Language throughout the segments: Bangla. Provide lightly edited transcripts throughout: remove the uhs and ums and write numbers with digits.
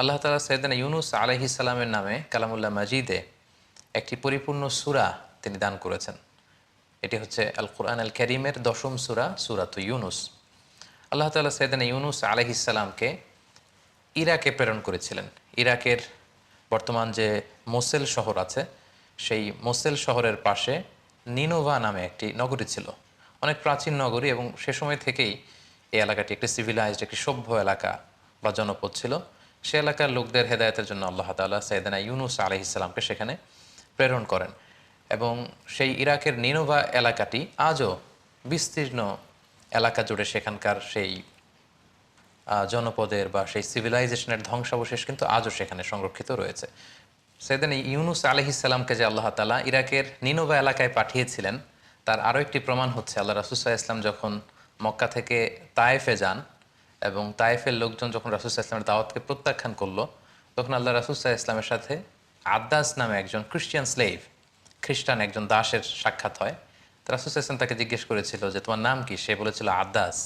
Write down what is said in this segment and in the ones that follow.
আল্লাহ তাআলা সাইয়েদনা ইউনুস আলাইহিস সালামের নামে কালামুল্লাহ মাজিদে একটি পরিপূর্ণ সূরা তিনি দান করেছেন। এটি হচ্ছে আল কুরআন আল কারীমের ১০ম সূরা, সূরাতুল ইউনুস। আল্লাহ তাআলা সাইয়েদনা ইউনুস আলাইহিস সালামকে ইরাকে প্রেরণ করেছিলেন। ইরাকের বর্তমান যে মোসেল শহর আছে, সেই মোসেল শহরের পাশে নিনোভা নামে একটি নগরী ছিল। অনেক প্রাচীন নগরী এবং সে সময় থেকেই এই এলাকাটি একটি সিভিলাইজড, একটি সভ্য এলাকা বা জনপদ ছিল। সে এলাকার লোকদের হেদায়েতের জন্য আল্লাহ তাআলা সাইয়েদনা ইউনুস আলাইহিস সালামকে সেখানে প্রেরণ করেন এবং সেই ইরাকের নিনোভা এলাকাটি আজও বিস্তীর্ণ এলাকা জুড়ে সেখানকার সেই জনপদের বা সেই সিভিলাইজেশনের ধ্বংসাবশেষ কিন্তু আজও সেখানে সংরক্ষিত রয়েছে। সাইয়েদনা ইউনুস আলাইহিস সালামকে যে আল্লাহ তাআলা ইরাকের নিনোভা এলাকায় পাঠিয়েছিলেন, তার আরও একটি প্রমাণ হচ্ছে আল্লাহ রাসূল সাল্লাল্লাহু আলাইহি ওয়াসাল্লাম যখন মক্কা থেকে তায়েফে যান এবং তায়েফের লোকজন যখন রাসূল সাল্লাল্লাহু আলাইহি ওয়াসাল্লামের দাওয়াতকে প্রত্যাখ্যান করলো, তখন আল্লাহ রাসূল সাল্লাল্লাহু আলাইহি ওয়াসাল্লামের সাথে আদ্দাস নামে একজন খ্রিস্টিয়ান স্লেভ, খ্রিস্টান একজন দাসের সাক্ষাৎ হয়। তো রাসূল সাল্লাল্লাহু আলাইহি ওয়াসাল্লাম তাকে জিজ্ঞেস করেছিল যে তোমার নাম কি? সে বলেছিল আদ্দাস।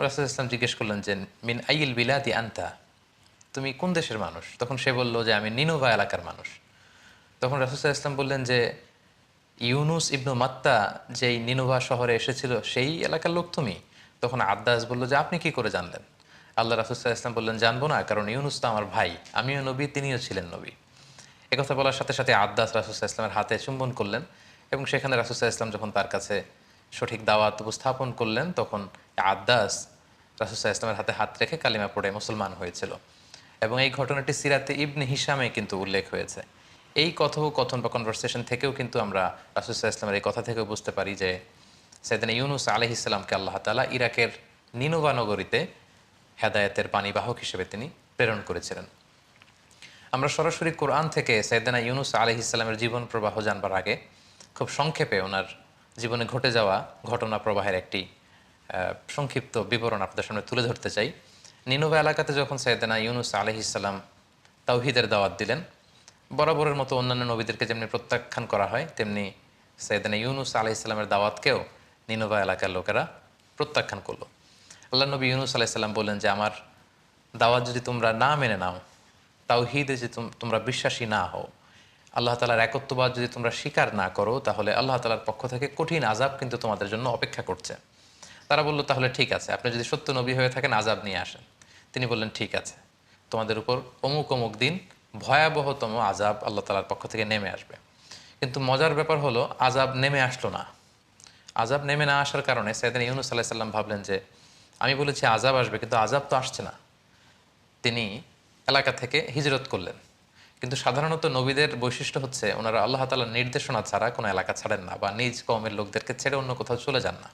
রাসূল ইসলাম জিজ্ঞেস করলেন যে মিন আইল বিলাদি আনতা, তুমি কোন দেশের মানুষ? তখন সে বলল যে আমি নিনোভা এলাকার মানুষ। তখন রাসূল ইসলাম বললেন যে ইউনুস ইবনু মাত্তা যেই নিনোভা শহরে এসেছিল সেই এলাকার লোক তুমি? তখন আদ্দাস বলল যে আপনি কি করে জানলেন? আল্লাহ রাসূল ইসলাম বললেন জানবো না, কারণ ইউনুস তো আমার ভাই, আমিও নবী, তিনিও ছিলেন নবী। একথা বলার সাথে সাথে আদ্দাস রাসূল ইসলামের হাতে চুম্বন করলেন এবং সেখানে রাসূল ইসলাম যখন তার কাছে সঠিক দাওয়াত উপস্থাপন করলেন, তখন আদ্দাস রাসূল ইসলামের হাতে হাত রেখে কালিমা পড়ে মুসলমান হয়েছিল এবং এই ঘটনাটি সিরাতে ইবনে হিশামে কিন্তু উল্লেখ হয়েছে। এই কথোপকথন বা কনভারসেশন থেকেও কিন্তু আমরা রাসূল ইসলামের এই কথা থেকেও বুঝতে পারি যে সাইয়েদনা ইউনুস আলাইহিস সালামকে আল্লাহ তাআলা ইরাকের নিনোভা নগরীতে হেদায়েতের বাণীবাহক হিসেবে তিনি প্রেরণ করেছিলেন। আমরা সরাসরি কোরআন থেকে সাইয়েদনা ইউনুস আলাইহিস সালামের জীবন প্রবাহ জানবার আগে খুব সংক্ষেপে ওনার জীবনে ঘটে যাওয়া ঘটনা প্রবাহের একটি সংক্ষিপ্ত বিবরণ আপনাদের সামনে তুলে ধরতে চাই। নিনোভা এলাকাতে যখন সাইয়েদনা ইউনুস আলাইহিস সালাম তাওহীদের দাওয়াত দিলেন, বরাবরের মতো অন্যান্য নবীদেরকে যেমনি প্রত্যাখ্যান করা হয়, তেমনি সাইয়েদনা ইউনুস আলাইহিস সালামের দাওয়াতকেও নিনোভা এলাকার লোকেরা প্রত্যাখ্যান করলো। আল্লাহ নবী ইউনুস আলাইহিস সালাম বললেন যে আমার দাওয়াত যদি তোমরা না মেনে নাও, তাওহীদে যদি তোমরা বিশ্বাসী না হও, আল্লাহ তাআলার একত্ববাদ যদি তোমরা স্বীকার না করো, তাহলে আল্লাহ তাআলার পক্ষ থেকে কঠিন আযাব কিন্তু তোমাদের জন্য অপেক্ষা করছে। তারা বলল তাহলে ঠিক আছে, আপনি যদি সত্য নবী হয়ে থাকেন আযাব নিয়ে আসেন। তিনি বললেন ঠিক আছে, তোমাদের উপর অমুক অমুক দিন ভয়াবহতম আযাব আল্লাহ তাআলার পক্ষ থেকে নেমে আসবে। কিন্তু মজার ব্যাপার হলো আযাব নেমে আসলো না। আযাব নেমে না আসার কারণে সাইয়েদনা ইউনুস আলাইহিস সালাম ভাবলেন যে আমি বলেছি আযাব আসবে, কিন্তু আযাব তো আসছে না। তিনি এলাকা থেকে হিজরত করলেন। কিন্তু সাধারণত নবীদের বৈশিষ্ট্য হচ্ছে ওনারা আল্লাহ তাআলার নির্দেশনা ছাড়া কোনো এলাকা ছাড়েন না বা নিজ কওমের লোকদেরকে ছেড়ে অন্য কোথাও চলে যান না।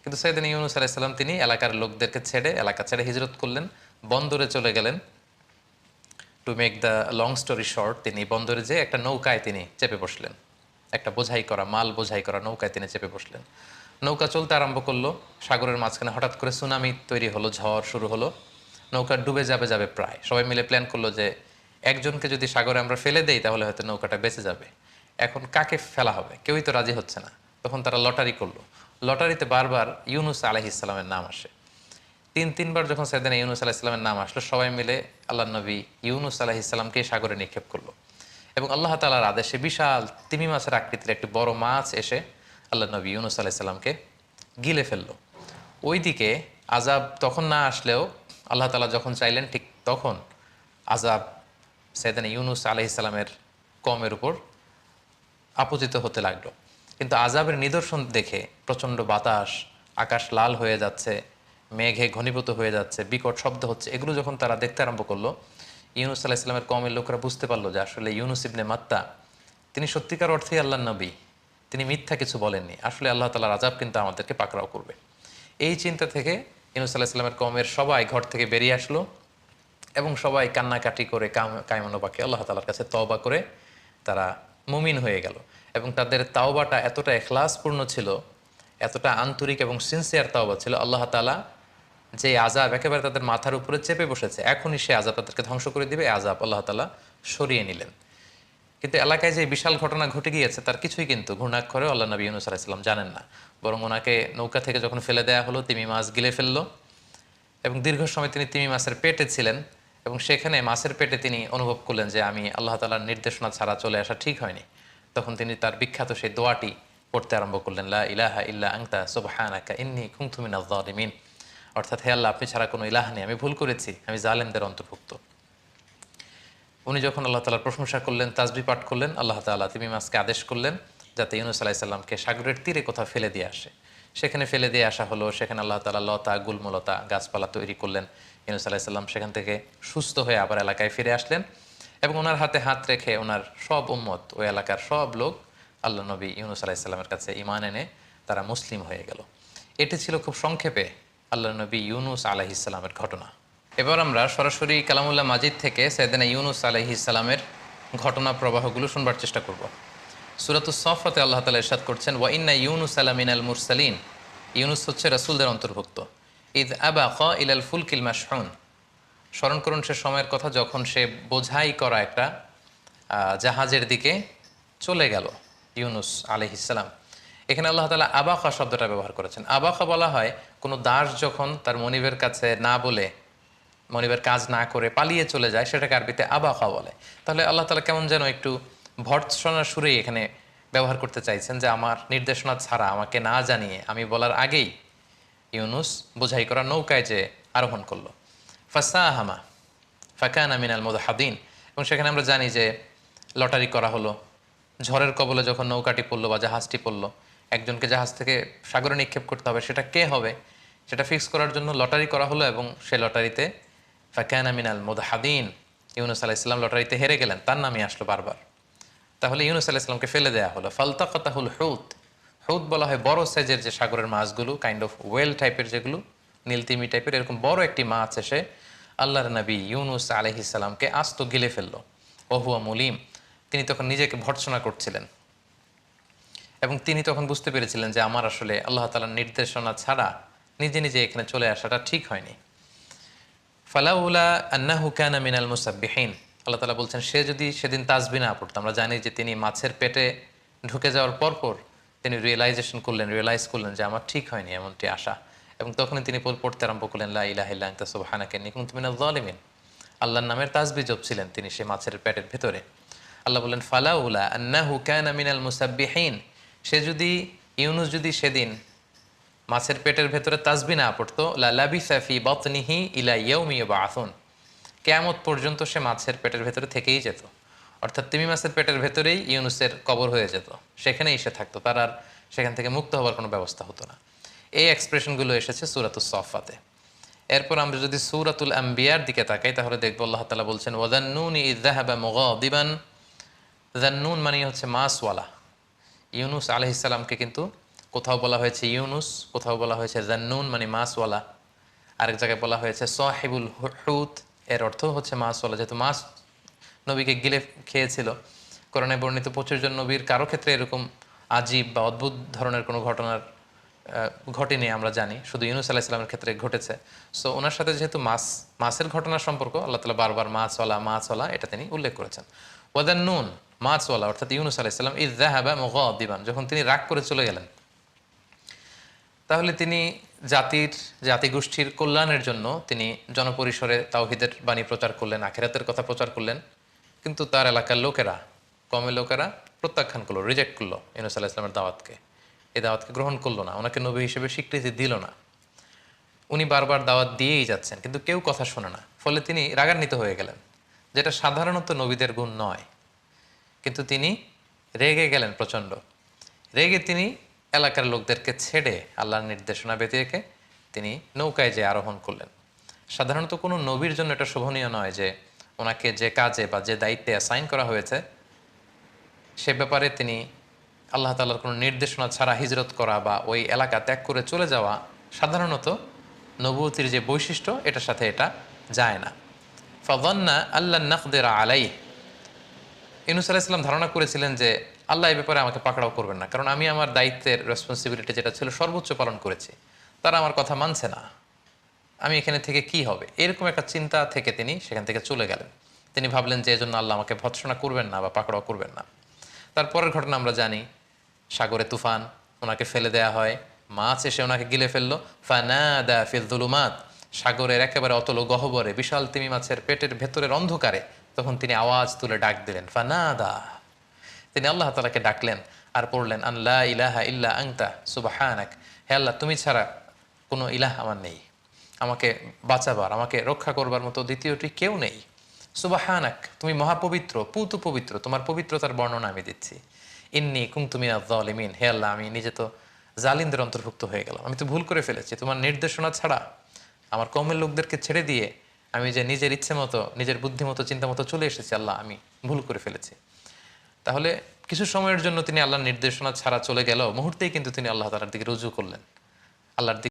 কিন্তু সাইয়েদনা ইউনুস আলাইহিস সালাম তিনি এলাকার লোকদেরকে ছেড়ে এলাকা ছেড়ে হিজরত করলেন, বন্দরে চলে গেলেন। To make the long story short, তিনি বন্দরে যেয়ে একটা নৌকায় তিনি চেপে বসলেন। একটা বোঝাই করা মাল বোঝাই করা নৌকায় তিনি চেপে বসলেন। নৌকা চলতে আরম্ভ করলো। সাগরের মাঝখানে হঠাৎ করে সুনামি তৈরি হলো, ঝড় শুরু হলো। নৌকা ডুবে যাবে যাবে প্রায়। সবাই মিলে প্ল্যান করলো যে একজনকে যদি সাগরে আমরা ফেলে দেই তাহলে হয়তো নৌকাটা বেঁচে যাবে। এখন কাকে ফেলা হবে? কেউই তো রাজি হচ্ছে না। তখন তারা লটারি করলো। লটারিতে বারবার ইউনুস আলাইহিস সালামের নাম আসে। তিনবার যখন সাইয়েদনা ইউনুস আলাইহিস সালামের নাম আসলো, সবাই মিলে আল্লাহর নবী ইউনুস আলাইহিস সালামকে সাগরে নিক্ষেপ করলো এবং আল্লাহ তাআলার আদেশে বিশাল তিমি মাছের আকৃতির একটি বড় মাছ এসে আল্লাহর নবী ইউনুস আলাইহিস সালামকে গিলে ফেললো। ওইদিকে আযাব তখন না আসলেও আল্লাহ তাআলা যখন চাইলেন ঠিক তখন আযাব সাইয়েদনা ইউনুস আলাইহিস সালামের কওমের উপর আপতিত হতে লাগলো। কিন্তু আযাবের নিদর্শন দেখে প্রচণ্ড বাতাস, আকাশ লাল হয়ে যাচ্ছে, মেঘে ঘনীভূত হয়ে যাচ্ছে, বিকট শব্দ হচ্ছে, এগুলো যখন তারা দেখতে আরম্ভ করলো, ইউনুস আলাইহিস সালামের কওমের লোকেরা বুঝতে পারলো যে আসলে ইউনুস ইবনে মাত্তা তিনি সত্যিকার অর্থেই আল্লাহর নবী, তিনি মিথ্যা কিছু বলেননি। আসলে আল্লাহ তাআলার আযাব কিন্তু আমাদেরকে পাকড়াও করবে। এই চিন্তা থেকে ইউনুস আলাইহিস সালামের কওমের সবাই ঘর থেকে বেরিয়ে আসলো এবং সবাই কান্নাকাটি করে কায়মনোবাক্যে আল্লাহ তাআলার কাছে তওবা করে তারা মুমিন হয়ে গেল এবং তাদের তাওবাটা এতটা ইখলাসপূর্ণ ছিল, এতটা আন্তরিক এবং সিনসিয়ার তাওবা ছিল, আল্লাহ তাআলা যে আযাব একেবারে তাদের মাথার উপরে চেপে বসেছে, এখনই সে আযাব তাদেরকে ধ্বংস করে দিবে, আযাব আল্লাহ তাআলা সরিয়ে নিলেন। কিন্তু এলাকায় যে বিশাল ঘটনা ঘটে গিয়েছে তার কিছুই কিন্তু ঘূর্ণাক্ষরেও আল্লাহ নবী ইউনুস আলাইহিস সালাম জানেন না। বরং ওনাকে নৌকা থেকে যখন ফেলে দেওয়া হলো, তিমি মাছ গিলে ফেললো এবং দীর্ঘ সময় তিনি তিমি মাছের পেটে ছিলেন এবং সেখানে মাছের পেটে তিনি অনুভব করলেন যে আমি আল্লাহ তাআলার নির্দেশনা ছাড়া চলে আসা ঠিক হয়নি। তখন তিনি তার বিখ্যাত সেই দোয়াটি পড়তে আরম্ভ করলেন, লা ইলাহা ইল্লা আনতা সুবহানাকা ইন্নী কুনতু মিনাজ জালিমিন। অর্থাৎ হে আল্লাহ, আপনি ছাড়া কোনো ইলাহ নেই, আমি ভুল করেছি, আমি জালেমদের অন্তর্ভুক্ত। উনি যখন আল্লাহ তাআলার প্রশংসা করলেন, তাসবিহ পাঠ করলেন, আল্লাহ তাআলা তিমি মাছকে আদেশ করলেন যাতে ইউনূস আলাইহিস সালামকে সাগরের তীরে কোথাও ফেলে দিয়ে আসে। সেখানে ফেলে দিয়ে আসা হলো। সেখানে আল্লাহ তাআলা লতা, গুল্মলতা, গাছপালা তৈরি করলেন। ইউনূস আলাইহিস সালাম সেখান থেকে সুস্থ হয়ে আবার এলাকায় ফিরে আসলেন এবং ওনার হাতে হাত রেখে ওনার সব উম্মত, ওই এলাকার সব লোক আল্লাহ নবী ইউনূস আলাইহিস সালামের কাছে ঈমান এনে তারা মুসলিম হয়ে গেল। এটি ছিল খুব সংক্ষেপে আল্লাহ নবী ইউনূস আলাইহিস সালামের ঘটনা। এবার আমরা সরাসরি কালামুল্লাহ মাজিদ থেকে সাইয়েদনা ইউনূস আলাইহিস সালামের ঘটনা প্রবাহগুলো শুনবার চেষ্টা করব। সূরাতুস সাফফাতে আল্লাহ তাআলা ইরশাদ করছেন, ওয়া ইন্না ইউনুস মিনাল মুরসালিন। ইউনুস হচ্ছে রাসূলদের অন্তর্ভুক্ত। ইয আবাকা ইলাল ফুলকিল মাশহুন। স্মরণ করুন সে সময়ের কথা যখন সে বোঝাই করা একটা জাহাজের দিকে চলে গেল ইউনুস আলাইহিস সালাম। এখানে আল্লাহ তাআলা আবাকা শব্দটা ব্যবহার করেছেন। আবাকা বলা হয় কোনো দাস যখন তার মনিবের কাছে না বলে, মনিবের কাজ না করে পালিয়ে চলে যায়, সেটাকে আরবিতে আবাকা বলে। তাহলে আল্লাহ তাআলা কেমন যেন একটু ভর্ৎসনার সুরেই এখানে ব্যবহার করতে চাইছেন যে আমার নির্দেশনা ছাড়া, আমাকে না জানিয়ে, আমি বলার আগেই ইউনুস বোঝাই করা নৌকায় যে আরোহণ করলো। ফাসাহামা ফাকানা মিনাল মুদহাদিন। এবং সেখানে আমরা জানি যে লটারি করা হলো। ঝড়ের কবলে যখন নৌকাটি পড়লো বা জাহাজটি পড়লো, একজনকে জাহাজ থেকে সাগরে নিক্ষেপ করতে হবে, সেটা কে হবে সেটা ফিক্স করার জন্য লটারি করা হলো এবং সে লটারিতে ফাকানা মিনাল মুদহাদিন, ইউনুস আলাইহিস সালাম লটারিতে হেরে গেলেন, তার নামই আসলো বারবার। তাহলে ইউনুস আলাইহিস সালামকে ফেলে দেওয়া হলো। ফালতাকাতাহুল হুত। হুত বলা হয় বড় সাইজের যে সাগরের মাছগুলো, কাইন্ড অফ ওয়েল টাইপের, যেগুলো নীলতিমি টাইপের, এরকম বড় একটি মাছ এসে আল্লাহর নবী ইউনুস আলাইহিস সালামকে আস্ত গিলে ফেললো। ওহুয়া মুলিম। তিনি তখন নিজেকে ভর্ৎসনা করছিলেন এবং তিনি তখন বুঝতে পেরেছিলেন যে আমার আসলে আল্লাহ তাআলার নির্দেশনা ছাড়া নিজে নিজে এখানে চলে আসাটা ঠিক হয়নি। ফালাউলা আন্নাহু কানা মিনাল মুসাব্বিহিন। আল্লাহ তাআলা বলছেন, সে যদি সেদিন তাসবিহ না পড়তো। আমরা জানি যে তিনি মাছের পেটে ঢুকে যাওয়ার পরপর তিনি রিয়েলাইজ করলেন যে আমার ঠিক হয়নি এমনটি আসা, এবং তখনই তিনি পড়তে আরম্ভ করলেন, লা ইলাহা ইল্লা আনতা সুবহানাকা ইন্নী কুনতু মিনাজ জালিমিন। আল্লাহর নামের তাসবিহ জপছিলেন তিনি সে মাছের পেটের ভেতরে। আল্লাহ বললেন, ফালাউলা আন্নাহু কানা মিনাল মুসাব্বিহিন। ইউনুস যদি সেদিন মাছের পেটের ভেতরে তাসবিহ না পড়তো, লা লাবিসা ফি বাতনিহি ইলা ইয়াউমি ইউবআসুন। কিয়ামত পর্যন্ত সে মাছের পেটের ভেতরে থেকেই যেত। অর্থাৎ তিমি মাছের পেটের ভেতরেই ইউনুসের কবর হয়ে যেত, সেখানেই সে থাকতো, তার আর সেখান থেকে মুক্ত হওয়ার কোনো ব্যবস্থা হতো না। এই এক্সপ্রেশনগুলো এসেছে সূরাতুস সাফফাতে। এরপর আমরা যদি সূরাতুল আম্বিয়ার দিকে তাকাই তাহলে দেখব আল্লাহ তাআলা বলছেন, ওয়াযান্নুনি ইয যাহাবা মুগাদিবান। যান্নুন মানে হচ্ছে মাছওয়ালা। ইউনুস আলাইহিস সালামকে কিন্তু কোথাও বলা হয়েছে ইউনুস, কোথাও বলা হয়েছে যান্নুন মানে মাছওয়ালা, আরেক জায়গায় বলা হয়েছে সাহিবুল হুত, এর অর্থ হচ্ছে মাছওয়ালা, যেহেতু মাছ নবীকে গিলে খেয়েছিল। কোরআনে বর্ণিত 25 জন নবীর কারো ক্ষেত্রে এরকম আজীব বা অদ্ভুত ধরনের কোনো ঘটেনি আমরা জানি, শুধু ইউনুস আলাইহিস সালামের ক্ষেত্রে ঘটেছে। সো ওনার সাথে যেহেতু মাছের ঘটনার সম্পর্ক, আল্লাহ তাআলা বারবার মাছওয়ালা এটা তিনি উল্লেখ করেছেন। ওয়াদান্নুন মাছওয়ালা অর্থাৎ ইউনুস আলাইহিস সালাম ইয যাহাবা মুগাদিবান, যখন তিনি রাগ করে চলে গেলেন, তাহলে তিনি জাতিগোষ্ঠীর কল্যাণের জন্য তিনি জনপরিসরে তাওহীদের বাণী প্রচার করলেন, আখিরাতের কথা প্রচার করলেন, কিন্তু তার এলাকার কমের লোকেরা প্রত্যাখ্যান করলো, রিজেক্ট করলো ইউনুস আলাইহিস সালামের দাওয়াতকে। এই দাওয়াতকে গ্রহণ করলো না, ওনাকে নবী হিসেবে স্বীকৃতি দিল না। উনি বারবার দাওয়াত দিয়েই যাচ্ছেন কিন্তু কেউ কথা শোনে না, ফলে তিনি রাগান্বিত হয়ে গেলেন, যেটা সাধারণত নবীদের গুণ নয়। কিন্তু তিনি রেগে গেলেন প্রচণ্ড। রেগে তিনি এলাকার লোকদেরকে ছেড়ে আল্লাহর নির্দেশনা ব্যতি রেখে তিনি নৌকায় যে আরোহণ করলেন। সাধারণত কোনো নবীর জন্য এটা শোভনীয় নয় যে ওনাকে যে কাজে বা যে দায়িত্বে অ্যাসাইন করা হয়েছে সে ব্যাপারে তিনি আল্লাহ তাআলার কোনো নির্দেশনা ছাড়া হিজরত করা বা ওই এলাকা ত্যাগ করে চলে যাওয়া সাধারণত নবুয়তির যে বৈশিষ্ট্য এটার সাথে এটা যায় না। ফাযান্না আল্লান নাকদিরা আলাইহি। ইউনুস আলাইহিস সালাম ধারণা করেছিলেন যে আল্লাহ এই ব্যাপারে আমাকে পাকড়াও করবেন না, কারণ আমি আমার দায়িত্বের রেসপন্সিবিলিটি যেটা ছিল সর্বোচ্চ পালন করেছি, তারা আমার কথা মানছে না, আমি এখানে থেকে কি হবে, এরকম একটা চিন্তা থেকে তিনি সেখান থেকে চলে গেলেন। তিনি ভাবলেন যে এজন্য আল্লাহ আমাকে ভৎসনা করবেন না বা পাকড়াও করবেন না। তারপরের ঘটনা আমরা জানি, সাগরে তুফান, ওনাকে ফেলে দেয়া হয়, মাছ এসে ওনাকে গিলে ফেললো। ফানাদা ফিল যুলুমাত, সাগরের একেবারে অতল গহ্বরে বিশাল তিমি মাছের পেটের ভেতরের অন্ধকারে তখন তিনি আওয়াজ তুলে ডাক দিলেন, ফানাদা, তিনি আল্লাহ তাআলাকে ডাকলেন আর পড়লেন, আল্লাহ ইলাহা ইল্লা আনতা সুবহানাক, হে আল্লাহ তুমি ছাড়া কোনো ইলাহ আমার নেই, আমাকে বাঁচাবার, আমাকে রক্ষা করবার মতো দ্বিতীয়টি কেউ নেই। সুবহানাক, তুমি মহাপবিত্র, পুত পবিত্র, তোমার পবিত্রতার বর্ণনা আমি দিচ্ছি। ইন্নী কুনতু মিনাজ জালিমিন, হে আল্লাহ আমি নিজে তো জালিমদের অন্তর্ভুক্ত হয়ে গেলাম, আমি তো ভুল করে ফেলেছি, তোমার নির্দেশনা ছাড়া আমার কওমের লোকদেরকে ছেড়ে দিয়ে আমি যে নিজের ইচ্ছে মতো নিজের বুদ্ধি মতো চিন্তা মতো চলে এসেছি, আল্লাহ আমি ভুল করে ফেলেছি। তাহলে কিছু সময়ের জন্য তিনি আল্লাহর নির্দেশনা ছাড়া চলে গেল, মুহূর্তেই কিন্তু তিনি আল্লাহ তাআলার দিকে রুজু করলেন, আল্লাহর দিকে